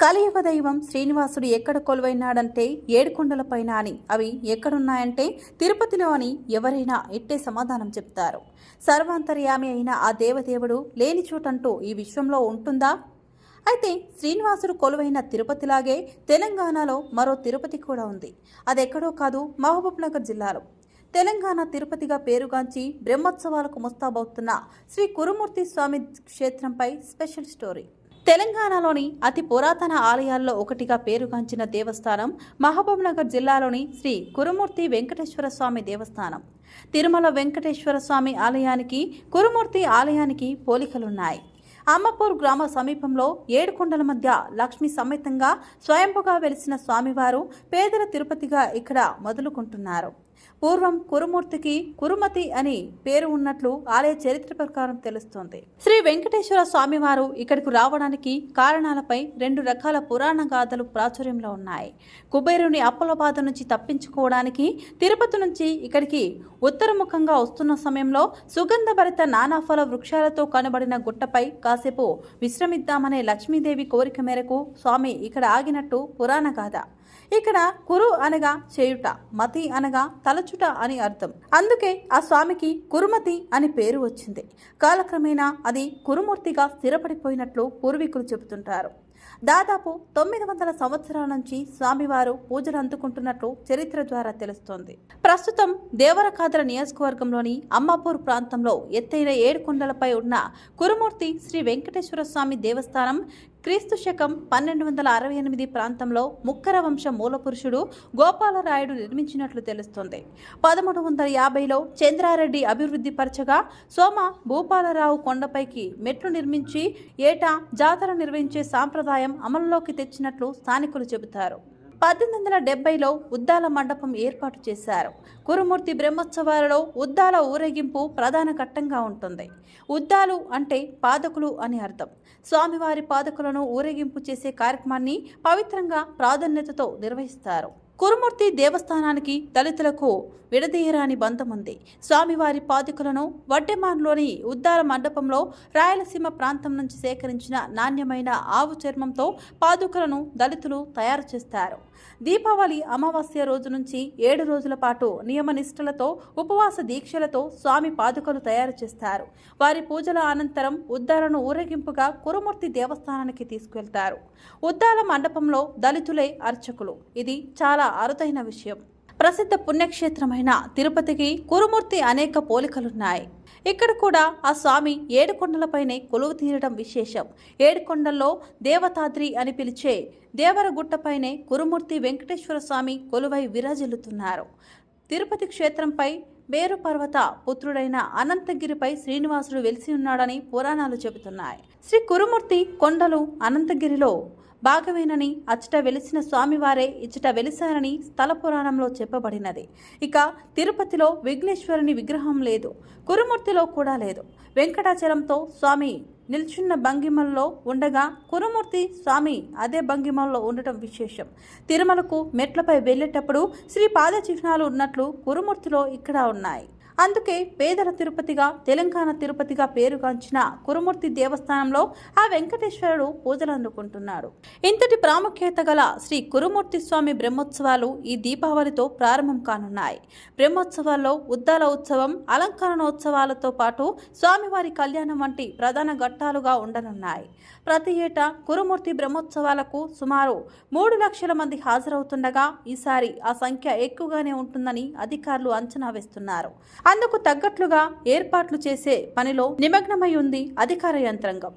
కలియుగ దైవం శ్రీనివాసుడు ఎక్కడ కొలువైనాడంటే ఏడుకొండలపైన అని. అవి ఎక్కడున్నాయంటే తిరుపతిలో అని ఎవరైనా ఇట్టే సమాధానం చెప్తారు. సర్వాంతర్యామి అయిన ఆ దేవదేవుడు లేని చోటంటూ ఈ విశ్వంలో ఉంటుందా? అయితే శ్రీనివాసుడు కొలువైన తిరుపతిలాగే తెలంగాణలో మరో తిరుపతి కూడా ఉంది. అదెక్కడో కాదు, మహబూబ్నగర్ జిల్లాలో. తెలంగాణ తిరుపతిగా పేరుగాంచి బ్రహ్మోత్సవాలకు ముస్తాబవుతున్న శ్రీ కురుమూర్తి స్వామి క్షేత్రంపై స్పెషల్ స్టోరీ. తెలంగాణలోని అతి పురాతన ఆలయాల్లో ఒకటిగా పేరుగాంచిన దేవస్థానం మహబూబ్నగర్ జిల్లాలోని శ్రీ కురుమూర్తి వెంకటేశ్వర స్వామి దేవస్థానం. తిరుమల వెంకటేశ్వర స్వామి ఆలయానికి కురుమూర్తి ఆలయానికి పోలికలున్నాయి. అమ్మపూర్ గ్రామ సమీపంలో ఏడుకొండల మధ్య లక్ష్మీ సమేతంగా స్వయంభుగా వెలిసిన స్వామివారు పేదల తిరుపతిగా ఇక్కడ మొదలుకుంటున్నారు. పూర్వం కురుమూర్తికి కురుమతి అని పేరు ఉన్నట్లు ఆలయ చరిత్ర ప్రకారం తెలుస్తోంది. శ్రీ వెంకటేశ్వర స్వామివారు ఇక్కడికి రావడానికి కారణాలపై 2 రకాల పురాణ గాథలు ప్రాచుర్యంలో ఉన్నాయి. కుబేరుని అప్పుల బాధ నుంచి తప్పించుకోవడానికి తిరుపతి నుంచి ఇక్కడికి ఉత్తరముఖంగా వస్తున్న సమయంలో సుగంధభరిత నానాఫల వృక్షాలతో కనబడిన గుట్టపై కాసేపు విశ్రమిద్దామనే లక్ష్మీదేవి కోరిక మేరకు స్వామి ఇక్కడ ఆగినట్టు పురాణ గాథ. ఇక్కడ కురు అనగా చేయుట, మతి అనగా తలచుట అని అర్థం. అందుకే ఆ స్వామికి కురుమతి అని పేరు వచ్చింది. కాలక్రమేణా అది కురుమూర్తిగా స్థిరపడిపోయినట్లు పూర్వీకులు చెబుతుంటారు. దాదాపు 900 సంవత్సరాల నుంచి స్వామివారు పూజలు అందుకుంటున్నట్లు చరిత్ర ద్వారా తెలుస్తోంది. ప్రస్తుతం దేవరకాద్ర నియోజకవర్గంలోని అమ్మాపూర్ ప్రాంతంలో ఎత్తైన ఏడుకొండలపై ఉన్న కురుమూర్తి శ్రీ వెంకటేశ్వర స్వామి దేవస్థానం క్రీస్తు శకం 1268 ప్రాంతంలో ముక్కర వంశ మూలపురుషుడు గోపాలరాయుడు నిర్మించినట్లు తెలుస్తోంది. 1350లో చంద్రారెడ్డి అభివృద్ధి పరచగా సోమ భూపాలరావు కొండపైకి మెట్లు నిర్మించి ఏటా జాతర నిర్వహించే సాంప్రదాయం అమలులోకి తెచ్చినట్లు స్థానికులు చెబుతారు. 1870లో ఉద్దాల మండపం ఏర్పాటు చేశారు. కురుమూర్తి బ్రహ్మోత్సవాలలో ఉద్దాల ఊరేగింపు ప్రధాన ఘట్టంగా ఉంటుంది. ఉద్దాలు అంటే పాదకులు అని అర్థం. స్వామివారి పాదకులను ఊరేగింపు చేసే కార్యక్రమాన్ని పవిత్రంగా ప్రాధాన్యతతో నిర్వహిస్తారు. కురుమూర్తి దేవస్థానానికి దళితులకు విడదీయరాని బంధం ఉంది. స్వామివారి పాదుకలను వడ్డెమాన్లోని ఉద్దాల మండపంలో రాయలసీమ ప్రాంతం నుంచి సేకరించిన నాణ్యమైన ఆవు చర్మంతో పాదుకలను దళితులు తయారు చేస్తారు. దీపావళి అమావాస్య రోజు నుంచి 7 రోజుల పాటు నియమనిష్టలతో ఉపవాస దీక్షలతో స్వామి పాదుకలు తయారు చేస్తారు. వారి పూజల అనంతరం ఉద్దాలను ఊరేగింపుగా కురుమూర్తి దేవస్థానానికి తీసుకెళ్తారు. ఉద్దాల మండపంలో దళితులే అర్చకులు. ఇది చాలా అరుదైన విషయం. ప్రసిద్ధ పుణ్యక్షేత్రమైన తిరుపతికి కురుమూర్తి అనేక పోలికలున్నాయి. ఇక్కడ కూడా ఆ స్వామి ఏడుకొండలపైనే కొలువు తీరడం విశేషం. ఏడుకొండల్లో దేవతాద్రి అని పిలిచే దేవరగుట్టపైనే కురుమూర్తి వెంకటేశ్వర స్వామి కొలువై విరాజిల్లుతున్నారు. తిరుపతి క్షేత్రంపై మేరు పర్వత పుత్రుడైన అనంతగిరిపై శ్రీనివాసుడు వెలిసి ఉన్నాడని పురాణాలు చెబుతున్నాయి. శ్రీ కురుమూర్తి కొండలు అనంతగిరిలో భాగమేనని, అచ్చట వెలిసిన స్వామివారే ఇచ్చట వెలిసారని స్థల పురాణంలో చెప్పబడినది. ఇక తిరుపతిలో విఘ్నేశ్వరుని విగ్రహం లేదు, కురుమూర్తిలో కూడా లేదు. వెంకటాచలంతో స్వామి నిల్చున్న భంగిమల్లో ఉండగా కురుమూర్తి స్వామి అదే భంగిమల్లో ఉండటం విశేషం. తిరుమలకు మెట్లపై వెళ్ళేటప్పుడు శ్రీ పాద చిహ్నాలు ఉన్నట్లు కురుమూర్తిలో ఇక్కడ ఉన్నాయి. అందుకే పేదల తిరుపతిగా, తెలంగాణ తిరుపతిగా పేరుగాంచిన కురుమూర్తి దేవస్థానంలో ఆ వెంకటేశ్వరుడు పూజలు అందుకుంటున్నాడు. ఇంతటి ప్రాముఖ్యత గల శ్రీ కురుమూర్తి స్వామి బ్రహ్మోత్సవాలు ఈ దీపావళితో ప్రారంభం కానున్నాయి. బ్రహ్మోత్సవాల్లో ఉద్దాల ఉత్సవం, అలంకరణోత్సవాలతో పాటు స్వామివారి కళ్యాణం వంటి ప్రధాన ఘట్టాలుగా ఉండనున్నాయి. ప్రతి ఏటా కురుమూర్తి బ్రహ్మోత్సవాలకు సుమారు 3 లక్షల మంది హాజరవుతుండగా ఈసారి ఆ సంఖ్య ఎక్కువగానే ఉంటుందని అధికారులు అంచనా వేస్తున్నారు. అందుకు తగ్గట్లుగా ఏర్పాట్లు చేసే పనిలో నిమగ్నమై ఉంది అధికార యంత్రాంగం.